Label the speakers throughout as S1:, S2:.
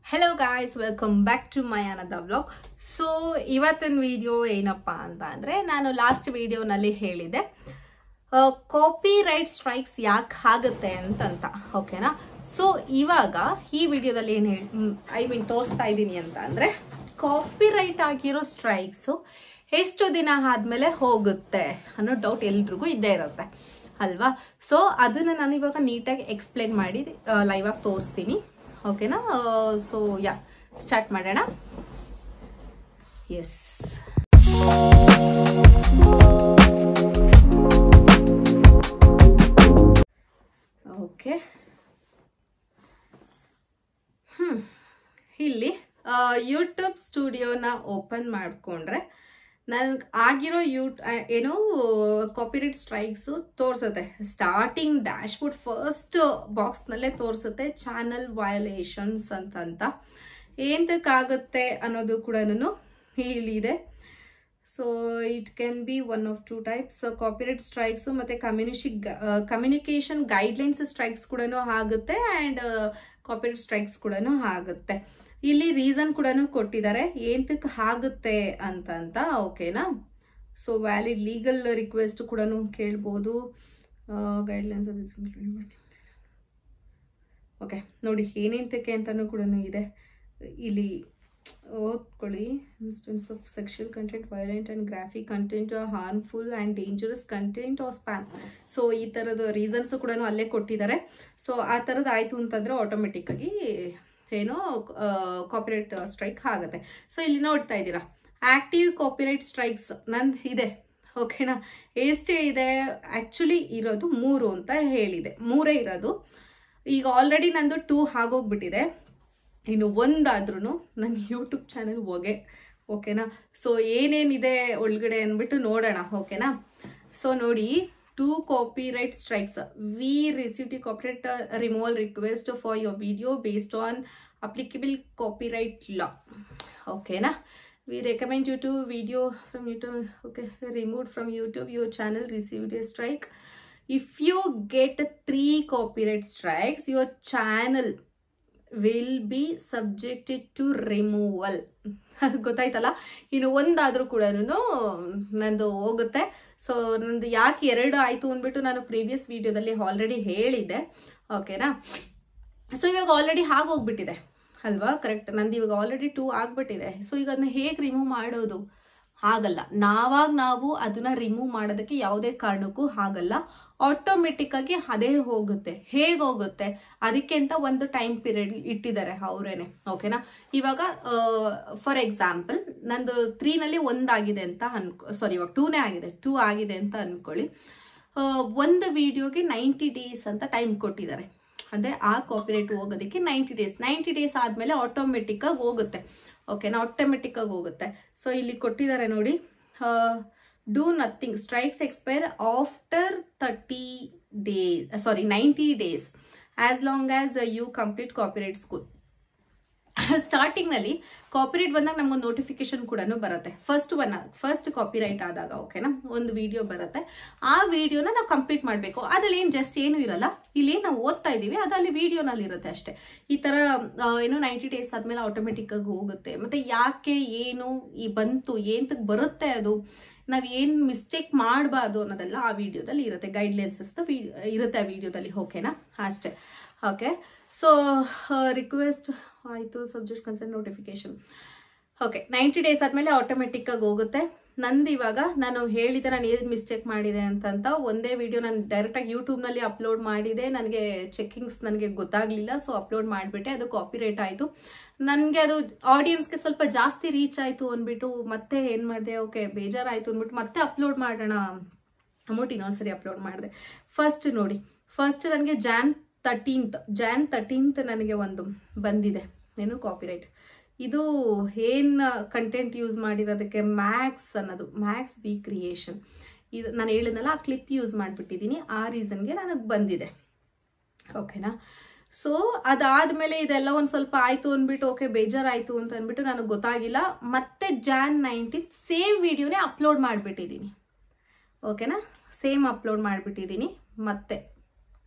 S1: Hello guys, welcome back to my another vlog. So ಇವತ್ತಿನ video ಏನಪ್ಪಾ ಅಂತ ಅಂದ್ರೆ ನಾನು ಲಾಸ್ಟ್ ವಿಡಿಯೋನಲ್ಲಿ ಹೇಳಿದೆ ಕಾಪಿ ರೈಟ್ ಸ್ಟ್ರೈಕ್ಸ್ ಯಾಕೆ ಆಗುತ್ತೆ ಅಂತ ಓಕೆನಾ. ಸೊ ಇವಾಗ ಈ ವಿಡಿಯೋದಲ್ಲಿ ಏನು ತೋರಿಸ್ತಾ ಇದ್ದೀನಿ ಅಂತ ಅಂದ್ರೆ ಕಾಪಿ ರೈಟ್ ಆಗಿರೋ ಸ್ಟ್ರೈಕ್ಸ್ ಎಷ್ಟು ದಿನ ಆದ್ಮೇಲೆ ಹೋಗುತ್ತೆ ಅನ್ನೋ ಡೌಟ್ ಎಲ್ರಿಗೂ ಇದ್ದೇ ಇರುತ್ತೆ ಅಲ್ವಾ. ಸೊ ಅದನ್ನ ನಾನು ಇವಾಗ ನೀಟಾಗಿ ಎಕ್ಸ್ಪ್ಲೇನ್ ಮಾಡಿ ಲೈವ್ ಆಗಿ ತೋರಿಸ್ತೀನಿ ಓಕೆನಾ. ಸೊ ಯಾ ಸ್ಟಾರ್ಟ್ ಮಾಡೋಣ. Yes, okay. ಇಲ್ಲಿ ಯೂಟ್ಯೂಬ್ ಸ್ಟುಡಿಯೋನ ಓಪನ್ ಮಾಡಿಕೊಂಡ್ರೆ ನನಗೆ ಆಗಿರೋ ಏನೋ ಕಾಪಿರೈಟ್ ಸ್ಟ್ರೈಕ್ಸ್ ತೋರಿಸುತ್ತೆ. ಸ್ಟಾರ್ಟಿಂಗ್ ಡ್ಯಾಶ್ಬೋರ್ಡ್ ಫಸ್ಟ್ ಬಾಕ್ಸ್ನಲ್ಲೇ ತೋರಿಸುತ್ತೆ ಚಾನಲ್ ವಯೋಲೇಷನ್ಸ್ ಅಂತ ಏನಕ್ಕಾಗುತ್ತೆ ಅನ್ನೋದು ಕೂಡ ಇಲ್ಲಿದೆ. So it can be one of two types, copyright strikes ಮತ್ತು ಕಮ್ಯುನಿಕೇಶನ್ ಗೈಡ್ಲೈನ್ಸ್ ಸ್ಟ್ರೈಕ್ಸ್ ಕೂಡ ಆಗುತ್ತೆ ಆ್ಯಂಡ್ ಕಾಪಿರೈಟ್ ಸ್ಟ್ರೈಕ್ಸ್ ಕೂಡ ಆಗುತ್ತೆ. ಇಲ್ಲಿ ರೀಸನ್ ಕೂಡ ಕೊಟ್ಟಿದ್ದಾರೆ ಏನಕ್ಕೆ ಆಗುತ್ತೆ ಅಂತ ಓಕೆನಾ. ಸೊ ವ್ಯಾಲಿಡ್ ಲೀಗಲ್ ರಿಕ್ವೆಸ್ಟ್ ಕೂಡ ಕೇಳ್ಬೋದು. ಗೈಡ್ಲೈನ್ಸ್ ಓಕೆ ನೋಡಿ ಏನೇಂತಕ್ಕೆ ಅಂತಲೂ ಕೂಡ ಇದೆ. ಇಲ್ಲಿ ಓದ್ಕೊಳ್ಳಿ. Instance of sexual content, violent and graphic content, harmful and dangerous content or spam. So ಈ ಥರದ ರೀಸನ್ಸು ಕೂಡ ಅಲ್ಲೇ ಕೊಟ್ಟಿದ್ದಾರೆ. ಸೊ ಆ ಥರದ್ದು ಆಯಿತು ಅಂತಂದರೆ ಆಟೋಮೆಟಿಕ್ಕಾಗಿ ಏನೋ ಕಾಪಿರೈಟ್ ಸ್ಟ್ರೈಕ್ ಆಗುತ್ತೆ. ಸೊ ಇಲ್ಲಿ ನೋಡ್ತಾ ಇದ್ದೀರಾ ಆಕ್ಟಿವ್ ಕಾಪಿರೈಟ್ ಸ್ಟ್ರೈಕ್ಸ್ ನಂದು ಇದೆ ಓಕೆನಾ. ಎಷ್ಟೇ ಇದೆ ಆ್ಯಕ್ಚುಲಿ ಇರೋದು 3 ಅಂತ ಹೇಳಿದೆ, 3 ಇರೋದು. ಈಗ ಆಲ್ರೆಡಿ ನಂದು 2 ಆಗೋಗ್ಬಿಟ್ಟಿದೆ. ಇನ್ನು ಒಂದಾದ್ರೂ ನನ್ನ ಯೂಟ್ಯೂಬ್ ಚಾನೆಲ್ ಓಕೆನಾ. ಸೊ ಏನೇನಿದೆ ಒಳಗಡೆ ಅಂದ್ಬಿಟ್ಟು ನೋಡೋಣ ಓಕೆನಾ. ಸೊ ನೋಡಿ, 2 copyright strikes. We received a copyright removal request for your video based on applicable copyright law. Okay, na? We recommend you to video from YouTube. Okay, removed from YouTube. Your channel received a strike. If you get 3 copyright strikes, your channel will be subjected to removal. ಗೊತ್ತಾಯ್ತಲ್ಲ. ಇನ್ನು ಒಂದಾದ್ರೂ ಕೂಡ ನಂದು ಹೋಗುತ್ತೆ. So ನಂದು ಯಾಕೆ 2 ಆಯಿತು ಅಂದ್ಬಿಟ್ಟು ನಾನು ಪ್ರೀವಿಯಸ್ ವಿಡಿಯೋದಲ್ಲಿ ಆಲ್ರೆಡಿ ಹೇಳಿದ್ದೆ ಓಕೆನಾ. ಸೊ ಇವಾಗ ಆಲ್ರೆಡಿ ಆಗೋಗ್ಬಿಟ್ಟಿದೆ ಅಲ್ವಾ, ಕರೆಕ್ಟ್. ನಂದು ಇವಾಗ ಆಲ್ರೆಡಿ 2 ಆಗ್ಬಿಟ್ಟಿದೆ. ಸೊ ಈಗ ಅದನ್ನ ಹೇಗೆ ರಿಮೂವ್ ಮಾಡೋದು? ಆಗಲ್ಲ. ನಾವು ಅದನ್ನ ರಿಮೂವ್ ಮಾಡೋದಕ್ಕೆ ಯಾವುದೇ ಕಾರಣಕ್ಕೂ ಆಗಲ್ಲ. ಆಟೋಮೆಟಿಕ್ಕಾಗಿ ಅದೇ ಹೋಗುತ್ತೆ. ಹೇಗೆ ಹೋಗುತ್ತೆ ಅದಕ್ಕೆ ಅಂತ ಒಂದು ಟೈಮ್ ಪೀರಿಯಡ್ ಇಟ್ಟಿದ್ದಾರೆ ಅವರೇನೆ ಓಕೆನಾ. ಇವಾಗ ಫಾರ್ ಎಕ್ಸಾಂಪಲ್ ನಂದು 3ನಲ್ಲಿ 1 ಆಗಿದೆ ಅಂತ ಸಾರಿ ಇವಾಗ 2ನೇ ಆಗಿದೆ, 2 ಆಗಿದೆ ಅಂತ ಅನ್ಕೊಳ್ಳಿ. ಒಂದು ವಿಡಿಯೋಗೆ 90 ಡೇಸ್ ಅಂತ ಟೈಮ್ ಕೊಟ್ಟಿದ್ದಾರೆ. ಅಂದರೆ ಆ ಕಾಪಿರೈಟ್ ಹೋಗೋದಕ್ಕೆ 90 ಡೇಸ್ ಆದಮೇಲೆ ಆಟೋಮೆಟಿಕ್ಕಾಗಿ ಹೋಗುತ್ತೆ ಓಕೆನಾ. ಆಟೋಮೆಟಿಕ್ಕಾಗಿ ಹೋಗುತ್ತೆ. ಸೊ ಇಲ್ಲಿ ಕೊಟ್ಟಿದ್ದಾರೆ ನೋಡಿ, do nothing, strikes expire after 90 days as long as you complete copyright school. ಸ್ಟಾರ್ಟಿಂಗ್ನಲ್ಲಿ ಕಾಪಿರೈಟ್ ಬಂದಾಗ ನಮ್ಗೊಂದು ನೋಟಿಫಿಕೇಶನ್ ಕೂಡ ಬರುತ್ತೆ. ಫಸ್ಟ್ ಕಾಪಿರೈಟ್ ಆದಾಗ ಓಕೆನಾ ಒಂದು ವಿಡಿಯೋ ಬರುತ್ತೆ. ಆ ವಿಡಿಯೋನ ನಾವು ಕಂಪ್ಲೀಟ್ ಮಾಡಬೇಕು. ಅದ್ರಲ್ಲಿ ಏನು ಜಸ್ಟ್ ಏನು ಇರಲ್ಲ. ಇಲ್ಲಿ ನಾವು ಓದ್ತಾ ಇದ್ದೀವಿ ಅದು ಅಲ್ಲಿ ವಿಡಿಯೋನಲ್ಲಿ ಇರುತ್ತೆ ಅಷ್ಟೇ. ಈ ಥರ ಏನು 90 ಡೇಸ್ ಆದಮೇಲೆ ಆಟೋಮೆಟಿಕ್ಕಾಗಿ ಹೋಗುತ್ತೆ. ಮತ್ತು ಯಾಕೆ ಏನು ಈ ಬಂತು ಏನಕ್ಕೆ ಬರುತ್ತೆ ಅದು ನಾವು ಏನು ಮಿಸ್ಟೇಕ್ ಮಾಡಬಾರ್ದು ಅನ್ನೋದೆಲ್ಲ ಆ ವಿಡಿಯೋದಲ್ಲಿ ಇರುತ್ತೆ. ಗೈಡ್ಲೈನ್ಸಸ್ ಇರುತ್ತೆ ಆ ವಿಡಿಯೋದಲ್ಲಿ ಓಕೆನಾ ಅಷ್ಟೇ. ಓಕೆ, ಸೊ ರಿಕ್ವೆಸ್ಟ್ ಆಯಿತು, subject concern notification okay. 90 days ಆದಮೇಲೆ ಆಟೋಮೆಟಿಕ್ಕಾಗಿ ಹೋಗುತ್ತೆ. ನಂದು ಇವಾಗ ನಾನು ಹೇಳಿದೆ ನಾನು ಏನು ಮಿಸ್ಟೇಕ್ ಮಾಡಿದೆ ಅಂತ ಒಂದೇ ವಿಡಿಯೋ ನಾನು ಡೈರೆಕ್ಟಾಗಿ ಯೂಟ್ಯೂಬ್ನಲ್ಲಿ ಅಪ್ಲೋಡ್ ಮಾಡಿದೆ. ನನಗೆ ಚೆಕ್ಕಿಂಗ್ಸ್ ನನಗೆ ಗೊತ್ತಾಗಲಿಲ್ಲ. ಸೊ ಅಪ್ಲೋಡ್ ಮಾಡಿಬಿಟ್ಟೆ, ಅದು ಕಾಪಿರೈಟ್ ಆಯಿತು. ನನಗೆ ಅದು ಆಡಿಯನ್ಸ್ಗೆ ಸ್ವಲ್ಪ ಜಾಸ್ತಿ ರೀಚ್ ಆಯಿತು ಅಂದ್ಬಿಟ್ಟು ಮತ್ತೆ ಏನು ಮಾಡಿದೆ, ಓಕೆ ಬೇಜಾರಾಯಿತು ಅಂದ್ಬಿಟ್ಟು ಮತ್ತೆ ಅಪ್ಲೋಡ್ ಮಾಡೋಣ ಅಂದ್ಬಿಟ್ಟು ಇನ್ನೊಂದ್ಸರಿ ಅಪ್ಲೋಡ್ ಮಾಡಿದೆ. ಫಸ್ಟ್ ನೋಡಿ, ಫಸ್ಟ್ ನನಗೆ ಜಾನ್ 13th ನನಗೆ ಒಂದು ಬಂದಿದೆ ಏನು ಕಾಪಿರೈಟ್. ಇದು ಏನು ಕಂಟೆಂಟ್ ಯೂಸ್ ಮಾಡಿರೋದಕ್ಕೆ ಮ್ಯಾಕ್ಸ್ ಬಿ ಕ್ರಿಯೇಷನ್ ಇದು ನಾನು ಹೇಳಿದ್ನಲ್ಲ, ಆ ಕ್ಲಿಪ್ ಯೂಸ್ ಮಾಡಿಬಿಟ್ಟಿದ್ದೀನಿ. ಆ ರೀಸನ್ಗೆ ನನಗೆ ಬಂದಿದೆ ಓಕೆನಾ. ಸೊ ಅದಾದಮೇಲೆ ಇದೆಲ್ಲ ಒಂದು ಸ್ವಲ್ಪ ಆಯಿತು ಅಂದ್ಬಿಟ್ಟು ಓಕೆ ಬೇಜಾರಾಯಿತು ಅಂತ ಅಂದ್ಬಿಟ್ಟು ನನಗೆ ಗೊತ್ತಾಗಿಲ್ಲ. ಮತ್ತೆ ಜಾನ್ 19 ಸೇಮ್ ವಿಡಿಯೋನೇ ಅಪ್ಲೋಡ್ ಮಾಡಿಬಿಟ್ಟಿದ್ದೀನಿ ಓಕೆನಾ. ಸೇಮ್ ಅಪ್ಲೋಡ್ ಮಾಡಿಬಿಟ್ಟಿದ್ದೀನಿ. ಮತ್ತೆ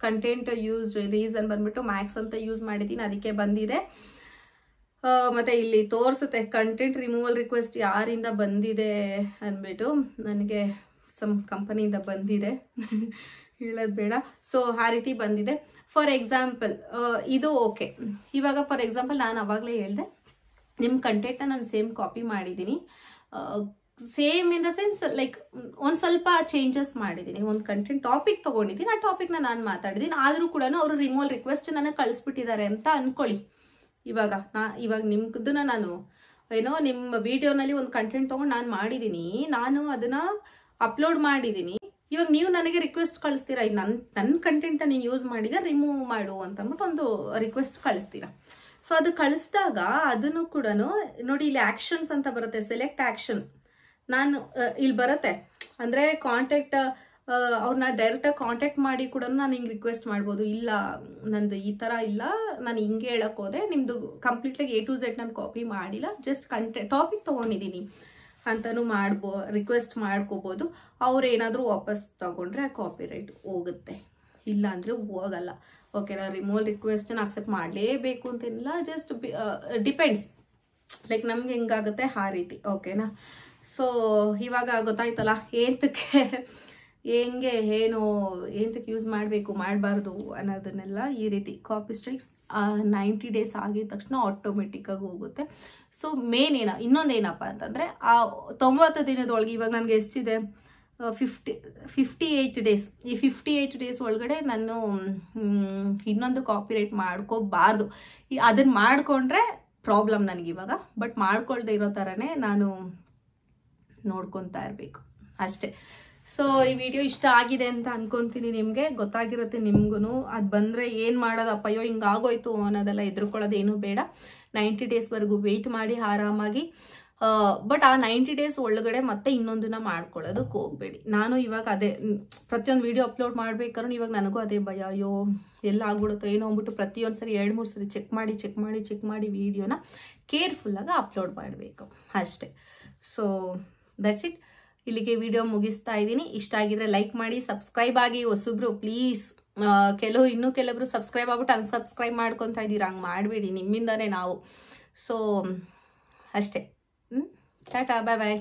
S1: ಕಂಟೆಂಟ್ ಯೂಸ್ಡ್ ರೀಸನ್ ಬಂದ್ಬಿಟ್ಟು ಮ್ಯಾಕ್ಸ್ ಅಂತ ಯೂಸ್ ಮಾಡಿದ್ದೀನಿ, ಅದಕ್ಕೆ ಬಂದಿದೆ. ಮತ್ತು ಇಲ್ಲಿ ತೋರಿಸುತ್ತೆ ಕಂಟೆಂಟ್ ರಿಮೂವಲ್ ರಿಕ್ವೆಸ್ಟ್ ಯಾರಿಂದ ಬಂದಿದೆ ಅಂದ್ಬಿಟ್ಟು. ನನಗೆ ಸಮ್ ಕಂಪನಿಯಿಂದ ಬಂದಿದೆ ಹೇಳೋದು ಬೇಡ. ಸೊ ಆ ರೀತಿ ಬಂದಿದೆ. ಫಾರ್ ಎಕ್ಸಾಂಪಲ್ ಇದು ಓಕೆ. ಇವಾಗ ಫಾರ್ ಎಕ್ಸಾಂಪಲ್ ನಾನು ಆವಾಗಲೇ ಹೇಳಿದೆ, ನಿಮ್ಮ ಕಂಟೆಂಟ್ನ ನಾನು ಸೇಮ್ ಕಾಪಿ ಮಾಡಿದ್ದೀನಿ. Same in the sense like ಒಂದು ಸ್ವಲ್ಪ ಚೇಂಜಸ್ ಮಾಡಿದ್ದೀನಿ. ಒಂದು ಕಂಟೆಂಟ್ ಟಾಪಿಕ್ ತೊಗೊಂಡಿದ್ದೀನಿ, ಆ ಟಾಪಿಕ್ನ ನಾನು ಮಾತಾಡಿದ್ದೀನಿ. ಆದರೂ ಕೂಡ ಅವರು ರಿಮೂವಲ್ ರಿಕ್ವೆಸ್ಟ್ ನನಗೆ ಕಳಿಸ್ಬಿಟ್ಟಿದ್ದಾರೆ ಅಂತ ಅಂದ್ಕೊಳ್ಳಿ. ಇವಾಗ ನಿಮ್ದನ್ನ ನಾನು ಏನೋ ನಿಮ್ಮ ವಿಡಿಯೋನಲ್ಲಿ ಒಂದು ಕಂಟೆಂಟ್ ತೊಗೊಂಡು ನಾನು ಮಾಡಿದ್ದೀನಿ, ನಾನು ಅದನ್ನು ಅಪ್ಲೋಡ್ ಮಾಡಿದ್ದೀನಿ. ಇವಾಗ ನೀವು ನನಗೆ ರಿಕ್ವೆಸ್ಟ್ ಕಳಿಸ್ತೀರಾ, ನನ್ನ ಕಂಟೆಂಟ್ನ ನೀನು ಯೂಸ್ ಮಾಡಿದ್ರೆ ರಿಮೂವ್ ಮಾಡು ಅಂತ ಅಂದ್ಬಿಟ್ಟು ಒಂದು ರಿಕ್ವೆಸ್ಟ್ ಕಳಿಸ್ತೀರಾ. ಸೊ ಅದು ಕಳಿಸಿದಾಗ ಅದನ್ನು ಕೂಡ ನೋಡಿ, ಇಲ್ಲಿ ಆ್ಯಕ್ಷನ್ಸ್ ಅಂತ ಬರುತ್ತೆ, ಸೆಲೆಕ್ಟ್ ಆ್ಯಕ್ಷನ್. ನಾನು ಇಲ್ಲಿ ಬರುತ್ತೆ ಅಂದರೆ ಕಾಂಟ್ಯಾಕ್ಟ್, ಅವ್ರನ್ನ ಡೈರೆಕ್ಟಾಗಿ ಕಾಂಟ್ಯಾಕ್ಟ್ ಮಾಡಿ ಕೂಡ ನಾನು ಹಿಂಗೆ ರಿಕ್ವೆಸ್ಟ್ ಮಾಡ್ಬೋದು. ಇಲ್ಲ ನಂದು ಈ ಥರ ಇಲ್ಲ, ನಾನು ಹಿಂಗೆ ಹೇಳಕ್ಕೆ ಹೋದೆ, ನಿಮ್ಮದು ಕಂಪ್ಲೀಟ್ಲಾಗಿ A to Z ನಾನು ಕಾಪಿ ಮಾಡಿಲ್ಲ, ಜಸ್ಟ್ ಟಾಪಿಕ್ ತೊಗೊಂಡಿದ್ದೀನಿ ಅಂತಲೂ ರಿಕ್ವೆಸ್ಟ್ ಮಾಡ್ಕೋಬೋದು. ಅವ್ರು ಏನಾದರೂ ವಾಪಸ್ ತೊಗೊಂಡ್ರೆ ಆ ಕಾಪಿ ರೈಟ್ ಹೋಗುತ್ತೆ, ಇಲ್ಲ ಅಂದರೆ ಹೋಗಲ್ಲ. ಓಕೆನಾ? ರಿಮೂವಲ್ ರಿಕ್ವೆಸ್ಟನ್ನು ಅಕ್ಸೆಪ್ಟ್ ಮಾಡಲೇಬೇಕು ಅಂತೇನಿಲ್ಲ, ಜಸ್ಟ್ ಡಿಪೆಂಡ್ಸ್, ಲೈಕ್ ನಮ್ಗೆ ಹೆಂಗಾಗುತ್ತೆ ಆ ರೀತಿ. ಓಕೆನಾ? ಸೊ ಇವಾಗ ಗೊತ್ತಾಯ್ತಲ್ಲ ಹೆಂಗೆ ಏನು ಎಂತಕ್ಕೆ ಯೂಸ್ ಮಾಡಬೇಕು ಮಾಡಬಾರ್ದು ಅನ್ನೋದನ್ನೆಲ್ಲ. ಈ ರೀತಿ ಕಾಪಿ ಸ್ಟ್ರೈಕ್ಸ್ 90 days ಆಗಿದ ತಕ್ಷಣ ಆಟೋಮೆಟಿಕ್ಕಾಗಿ ಹೋಗುತ್ತೆ. ಸೊ ಮೇನ್ ಇನ್ನೊಂದೇನಪ್ಪ ಅಂತಂದರೆ ಆ 90 ದಿನದೊಳಗೆ, ಇವಾಗ ನನಗೆ ಎಷ್ಟಿದೆ 58 days. ಈ 58 days ಒಳಗಡೆ ನಾನು ಇನ್ನೊಂದು ಕಾಪಿರೈಟ್ ಮಾಡ್ಕೋಬಾರ್ದು. ಅದನ್ನು ಮಾಡಿಕೊಂಡ್ರೆ ಪ್ರಾಬ್ಲಮ್ ನನಗಿವಾಗ. ಬಟ್ ಮಾಡ್ಕೊಳ್ದೆ ಇರೋ ಥರನೇ ನಾನು ನೋಡ್ಕೊತಾ ಇರಬೇಕು ಅಷ್ಟೇ. ಸೊ ಈ ವಿಡಿಯೋ ಇಷ್ಟ ಆಗಿದೆ ಅಂತ ಅನ್ಕೊತೀನಿ, ನಿಮಗೆ ಗೊತ್ತಾಗಿರುತ್ತೆ ನಿಮ್ಗೂ. ಅದು ಬಂದರೆ ಏನು ಮಾಡೋದಪ್ಪ, ಅಯ್ಯೋ ಹಿಂಗಾಗೋಯ್ತು ಅನ್ನೋದೆಲ್ಲ ಹೆದರ್ಕೊಳ್ಳೋದೇನು ಬೇಡ. 90 daysವರೆಗೂ ವೆಯ್ಟ್ ಮಾಡಿ ಆರಾಮಾಗಿ. ಬಟ್ ಆ 90 days ಒಳಗಡೆ ಮತ್ತೆ ಇನ್ನೊಂದನ್ನ ಮಾಡ್ಕೊಳ್ಳೋದಕ್ಕೆ ಹೋಗಬೇಡಿ. ನಾನು ಇವಾಗ ಅದೇ ಪ್ರತಿಯೊಂದು ವಿಡಿಯೋ ಅಪ್ಲೋಡ್ ಮಾಡ್ಬೇಕಾದ್ರೂ ಇವಾಗ ನನಗೂ ಅದೇ ಭಯ, ಅಯ್ಯೋ ಎಲ್ಲ ಆಗ್ಬಿಡುತ್ತೋ ಏನೋ ಅಂದ್ಬಿಟ್ಟು ಪ್ರತಿಯೊಂದು ಸರಿ 2-3 ಸರಿ ಚೆಕ್ ಮಾಡಿ ವಿಡಿಯೋನ ಕೇರ್ಫುಲ್ಲಾಗಿ ಅಪ್ಲೋಡ್ ಮಾಡಬೇಕು ಅಷ್ಟೇ. So that's it. ಇಲ್ಲಿಗೆ ವಿಡಿಯೋ ಮುಗಿಸ್ತಾ ಇದ್ದೀನಿ. ಇಷ್ಟ ಆಗಿದ್ರೆ ಲೈಕ್ ಮಾಡಿ, ಸಬ್ಸ್ಕ್ರೈಬ್ ಆಗಿ. ಹೊಸಬ್ರು ಪ್ಲೀಸ್, ಇನ್ನೂ ಕೆಲವರು ಸಬ್ಸ್ಕ್ರೈಬ್ ಆಗ್ಬಿಟ್ಟು ಅನ್ಸಬ್ಸ್ಕ್ರೈಬ್ ಮಾಡ್ಕೊತಾ ಇದ್ದೀರಾ, ಹಂಗೆ ಮಾಡಬೇಡಿ, ನಿಮ್ಮಿಂದನೇ ನಾವು. ಸೊ ಅಷ್ಟೇ. ಟಾಟಾ, ಬಾಯ್ ಬಾಯ್.